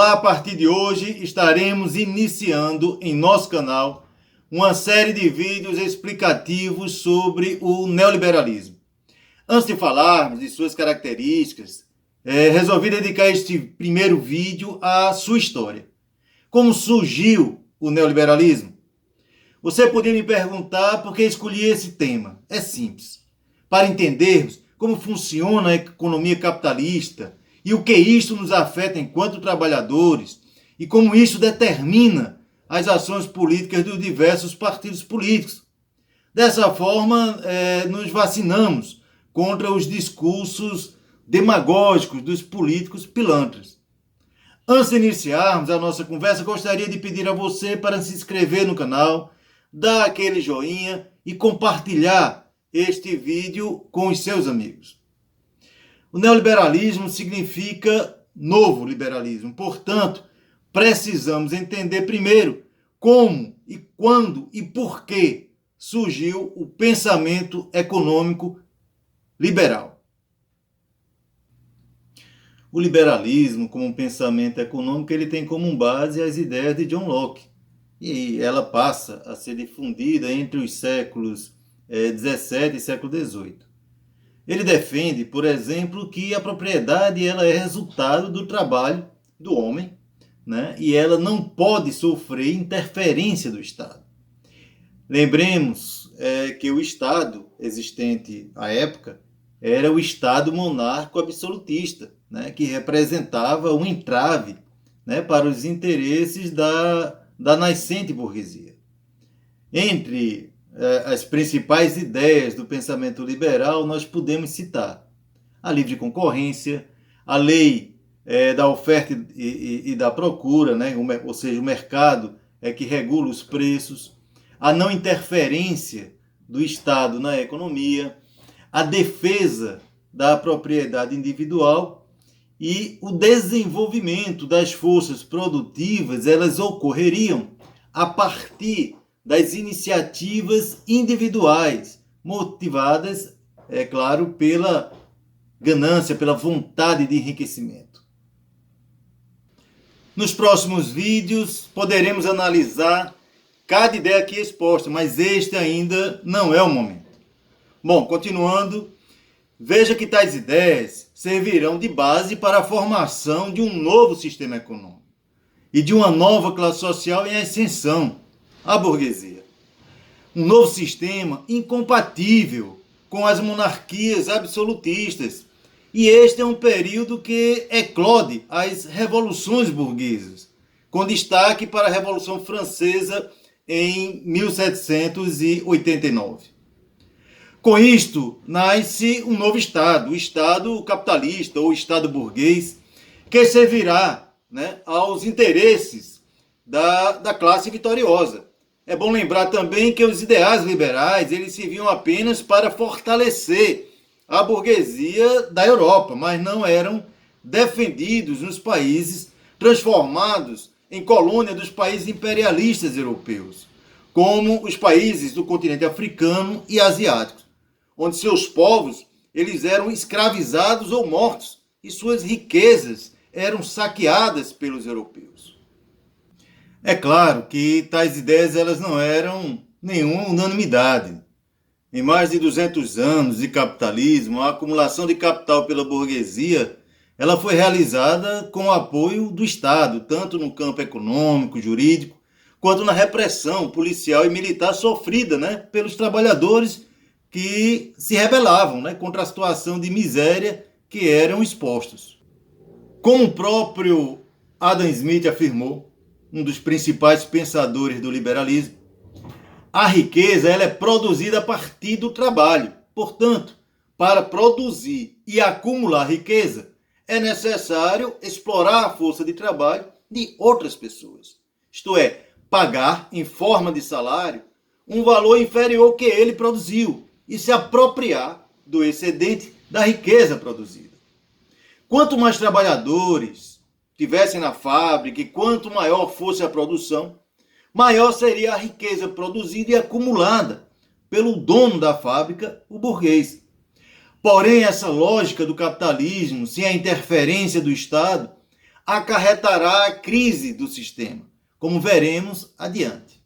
Olá, a partir de hoje estaremos iniciando em nosso canal uma série de vídeos explicativos sobre o neoliberalismo. Antes de falarmos de suas características, resolvi dedicar este primeiro vídeo à sua história. Como surgiu o neoliberalismo? Você poderia me perguntar por que escolhi esse tema. É simples. Para entendermos como funciona a economia capitalista e o que isso nos afeta enquanto trabalhadores e como isso determina as ações políticas dos diversos partidos políticos. Dessa forma, nos vacinamos contra os discursos demagógicos dos políticos pilantras. Antes de iniciarmos a nossa conversa, gostaria de pedir a você para se inscrever no canal, dar aquele joinha e compartilhar este vídeo com os seus amigos. O neoliberalismo significa novo liberalismo. Portanto, precisamos entender primeiro como e quando e por que surgiu o pensamento econômico liberal. O liberalismo, como um pensamento econômico, ele tem como base as ideias de John Locke. E ela passa a ser difundida entre os séculos XVII e século XVIII. Ele defende, por exemplo, que a propriedade ela é resultado do trabalho do homem, né? E ela não pode sofrer interferência do Estado. Lembremos que o Estado existente à época era o Estado monarco absolutista, né? Que representava um entrave, né? Para os interesses da nascente burguesia. Entre as principais ideias do pensamento liberal, nós podemos citar a livre concorrência, a lei da oferta e da procura, né? Ou seja, o mercado é que regula os preços, a não interferência do Estado na economia, a defesa da propriedade individual e o desenvolvimento das forças produtivas, elas ocorreriam a partir das iniciativas individuais, motivadas, é claro, pela ganância, pela vontade de enriquecimento. Nos próximos vídeos poderemos analisar cada ideia aqui exposta, mas este ainda não é o momento. Bom, continuando, veja que tais ideias servirão de base para a formação de um novo sistema econômico e de uma nova classe social em ascensão, a burguesia. Um novo sistema incompatível com as monarquias absolutistas. E este é um período que eclode as revoluções burguesas, com destaque para a Revolução Francesa em 1789. Com isto, nasce um novo Estado, o Estado capitalista ou Estado burguês, que servirá, né, aos interesses da classe vitoriosa. É bom lembrar também que os ideais liberais eles serviam apenas para fortalecer a burguesia da Europa, mas não eram defendidos nos países transformados em colônia dos países imperialistas europeus, como os países do continente africano e asiático, onde seus povos eles eram escravizados ou mortos e suas riquezas eram saqueadas pelos europeus. É claro que tais ideias elas não eram nenhuma unanimidade. Em mais de 200 anos de capitalismo, a acumulação de capital pela burguesia ela foi realizada com o apoio do Estado, tanto no campo econômico, jurídico, quanto na repressão policial e militar sofrida, né, pelos trabalhadores que se rebelavam, né, contra a situação de miséria que eram expostos. Como o próprio Adam Smith afirmou, um dos principais pensadores do liberalismo, a riqueza ela é produzida a partir do trabalho. Portanto, para produzir e acumular riqueza, é necessário explorar a força de trabalho de outras pessoas. Isto é, pagar em forma de salário um valor inferior ao que ele produziu e se apropriar do excedente da riqueza produzida. Quanto mais trabalhadores tivessem na fábrica e quanto maior fosse a produção, maior seria a riqueza produzida e acumulada pelo dono da fábrica, o burguês. Porém, essa lógica do capitalismo, sem a interferência do Estado, acarretará a crise do sistema, como veremos adiante.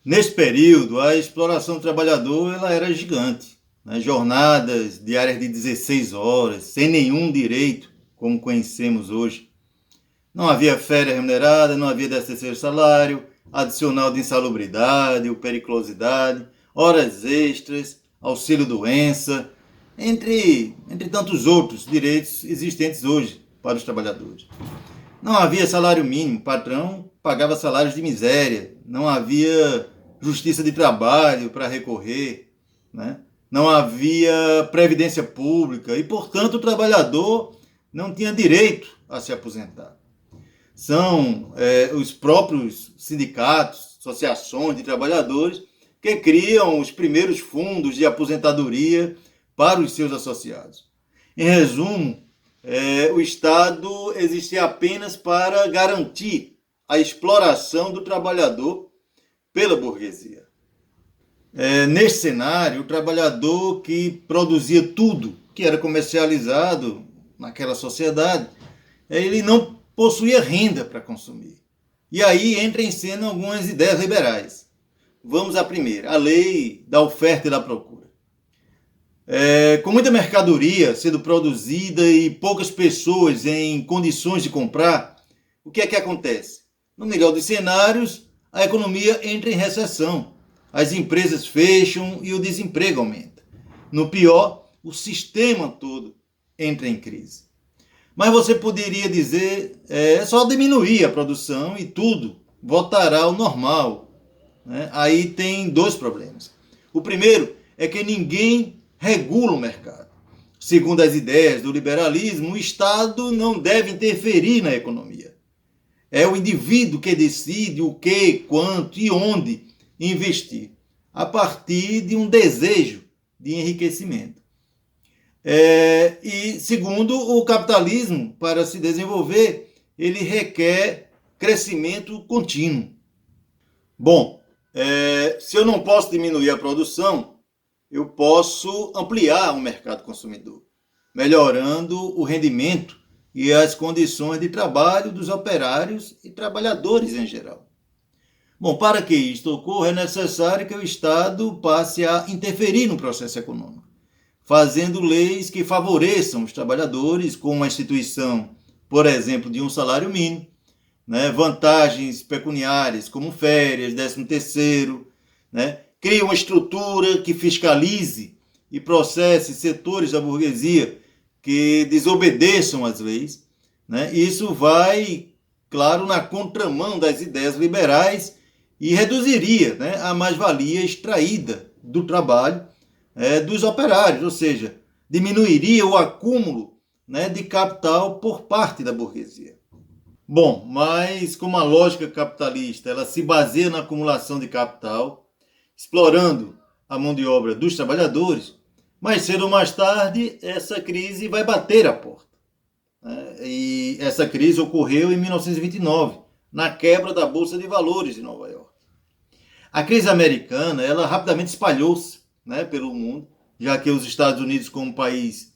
Nesse período, a exploração do trabalhador ela era gigante, né? Jornadas diárias de 16 horas, sem nenhum direito, como conhecemos hoje. Não havia férias remunerada, não havia 13º salário, adicional de insalubridade ou periculosidade, horas extras, auxílio-doença, entre tantos outros direitos existentes hoje para os trabalhadores. Não havia salário mínimo, o patrão pagava salários de miséria, não havia justiça de trabalho para recorrer, né? Não havia previdência pública e, portanto, o trabalhador não tinha direito a se aposentar. São os próprios sindicatos, associações de trabalhadores que criam os primeiros fundos de aposentadoria para os seus associados. Em resumo, o Estado existia apenas para garantir a exploração do trabalhador pela burguesia. Neste cenário, o trabalhador que produzia tudo que era comercializado naquela sociedade, ele não possuía renda para consumir. E aí entra em cena algumas ideias liberais. Vamos à primeira, a lei da oferta e da procura. Com muita mercadoria sendo produzida e poucas pessoas em condições de comprar, o que é que acontece? No melhor dos cenários, a economia entra em recessão, as empresas fecham e o desemprego aumenta. No pior, o sistema todo entra em crise. Mas você poderia dizer, é só diminuir a produção e tudo voltará ao normal, né? Aí tem dois problemas. O primeiro é que ninguém regula o mercado. Segundo as ideias do liberalismo, o Estado não deve interferir na economia. É o indivíduo que decide o que, quanto e onde investir, a partir de um desejo de enriquecimento. E segundo, o capitalismo, para se desenvolver, ele requer crescimento contínuo. Bom, se eu não posso diminuir a produção, eu posso ampliar o mercado consumidor, melhorando o rendimento e as condições de trabalho dos operários e trabalhadores em geral. Bom, para que isto ocorra, é necessário que o Estado passe a interferir no processo econômico, fazendo leis que favoreçam os trabalhadores, como a instituição, por exemplo, de um salário mínimo, né? Vantagens pecuniárias, como férias, 13º, né? Cria uma estrutura que fiscalize e processe setores da burguesia que desobedeçam às leis, né? Isso vai, claro, na contramão das ideias liberais e reduziria, né, a mais-valia extraída do trabalho dos operários, ou seja, diminuiria o acúmulo, né, de capital por parte da burguesia. Bom, mas como a lógica capitalista ela se baseia na acumulação de capital, explorando a mão de obra dos trabalhadores, mais cedo ou mais tarde essa crise vai bater a porta. E essa crise ocorreu em 1929, na quebra da Bolsa de Valores de Nova York. A crise americana ela rapidamente espalhou-se, né, pelo mundo, já que os Estados Unidos, como país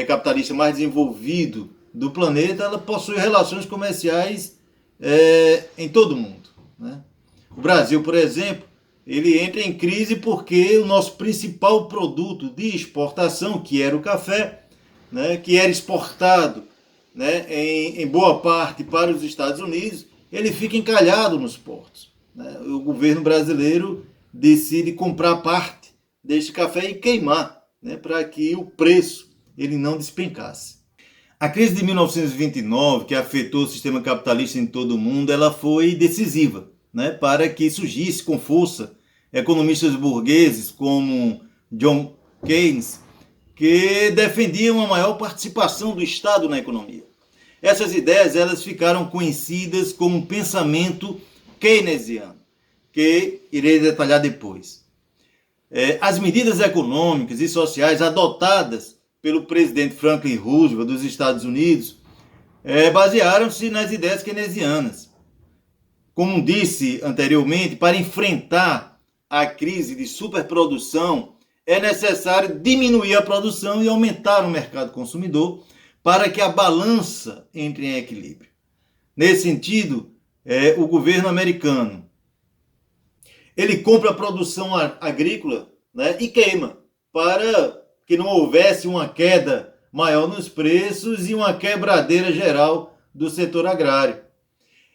capitalista mais desenvolvido do planeta, ela possui relações comerciais em todo o mundo, né? O Brasil, por exemplo, ele entra em crise porque o nosso principal produto de exportação, que era o café, né, que era exportado, né, em boa parte para os Estados Unidos, ele fica encalhado nos portos, né? O governo brasileiro decide comprar parte deste café e queimar, né, para que o preço ele não despencasse. A crise de 1929, que afetou o sistema capitalista em todo o mundo, ela foi decisiva, né, para que surgisse com força economistas burgueses como John Keynes, que defendiam uma maior participação do Estado na economia. Essas ideias elas ficaram conhecidas como pensamento keynesiano, que irei detalhar depois. As medidas econômicas e sociais adotadas pelo presidente Franklin Roosevelt dos Estados Unidos basearam-se nas ideias keynesianas. Como disse anteriormente, para enfrentar a crise de superprodução, é necessário diminuir a produção e aumentar o mercado consumidor para que a balança entre em equilíbrio. Nesse sentido, o governo americano, ele compra a produção agrícola, né, e queima, para que não houvesse uma queda maior nos preços e uma quebradeira geral do setor agrário.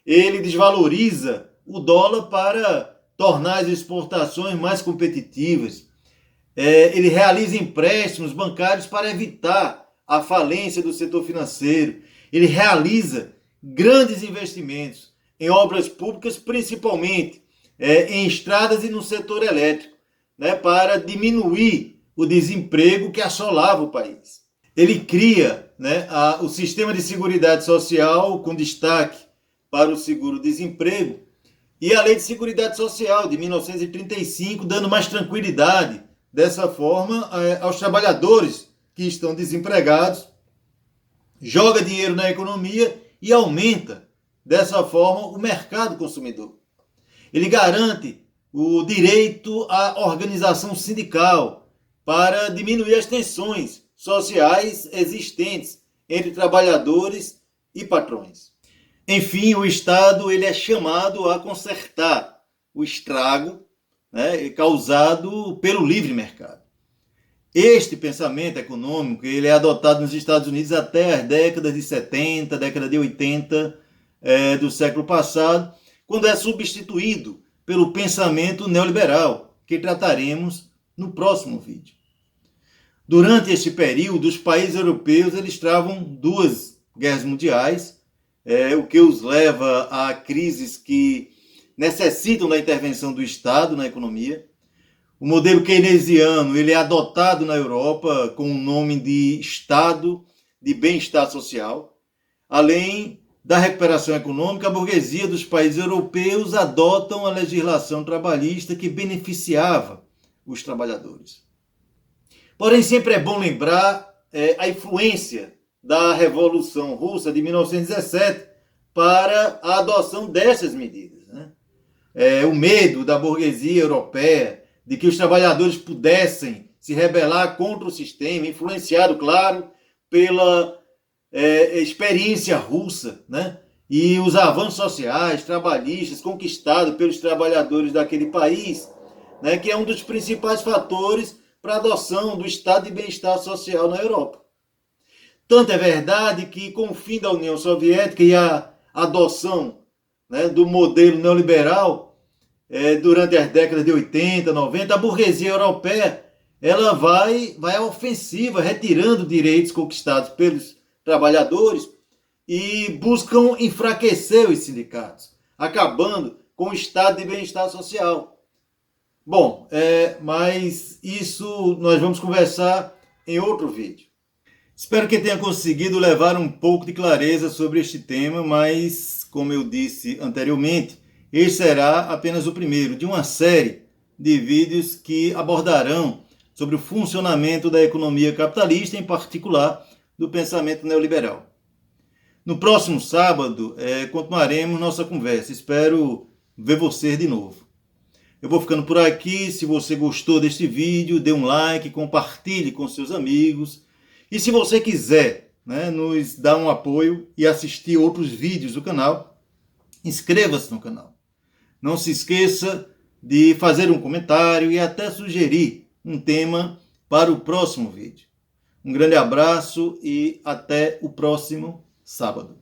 Ele desvaloriza o dólar para tornar as exportações mais competitivas. Ele realiza empréstimos bancários para evitar a falência do setor financeiro. Ele realiza grandes investimentos em obras públicas, principalmente em estradas e no setor elétrico, né, para diminuir o desemprego que assolava o país. Ele cria, né, o sistema de seguridade social com destaque para o seguro-desemprego e a Lei de Seguridade Social de 1935, dando mais tranquilidade dessa forma aos trabalhadores que estão desempregados, joga dinheiro na economia e aumenta dessa forma o mercado consumidor. Ele garante o direito à organização sindical para diminuir as tensões sociais existentes entre trabalhadores e patrões. Enfim, o Estado ele é chamado a consertar o estrago, né, causado pelo livre mercado. Este pensamento econômico ele é adotado nos Estados Unidos até as décadas de 70, década de 80 do século passado, quando é substituído pelo pensamento neoliberal, que trataremos no próximo vídeo. Durante este período, os países europeus eles travam duas guerras mundiais, o que os leva a crises que necessitam da intervenção do Estado na economia. O modelo keynesiano ele é adotado na Europa com o nome de Estado de Bem-Estar Social. Além da recuperação econômica, a burguesia dos países europeus adotam a legislação trabalhista que beneficiava os trabalhadores. Porém, sempre é bom lembrar a influência da Revolução Russa de 1917 para a adoção dessas medidas, né? O medo da burguesia europeia de que os trabalhadores pudessem se rebelar contra o sistema, influenciado, claro, pela experiência russa, né? E os avanços sociais, trabalhistas, conquistados pelos trabalhadores daquele país, né? Que é um dos principais fatores para a adoção do estado de bem-estar social na Europa. Tanto é verdade que, com o fim da União Soviética e a adoção, né, do modelo neoliberal, durante as décadas de 80, 90, a burguesia europeia ela vai à ofensiva, retirando direitos conquistados pelos trabalhadores e buscam enfraquecer os sindicatos, acabando com o estado de bem-estar social. Bom, mas isso nós vamos conversar em outro vídeo. Espero que tenha conseguido levar um pouco de clareza sobre este tema, mas, como eu disse anteriormente, este será apenas o primeiro de uma série de vídeos que abordarão sobre o funcionamento da economia capitalista, em particular do pensamento neoliberal. No próximo sábado, continuaremos nossa conversa. Espero ver você de novo. Eu vou ficando por aqui. Se você gostou deste vídeo, dê um like, compartilhe com seus amigos. E se você quiser, né, nos dar um apoio e assistir outros vídeos do canal, inscreva-se no canal. Não se esqueça de fazer um comentário e até sugerir um tema para o próximo vídeo. Um grande abraço e até o próximo sábado.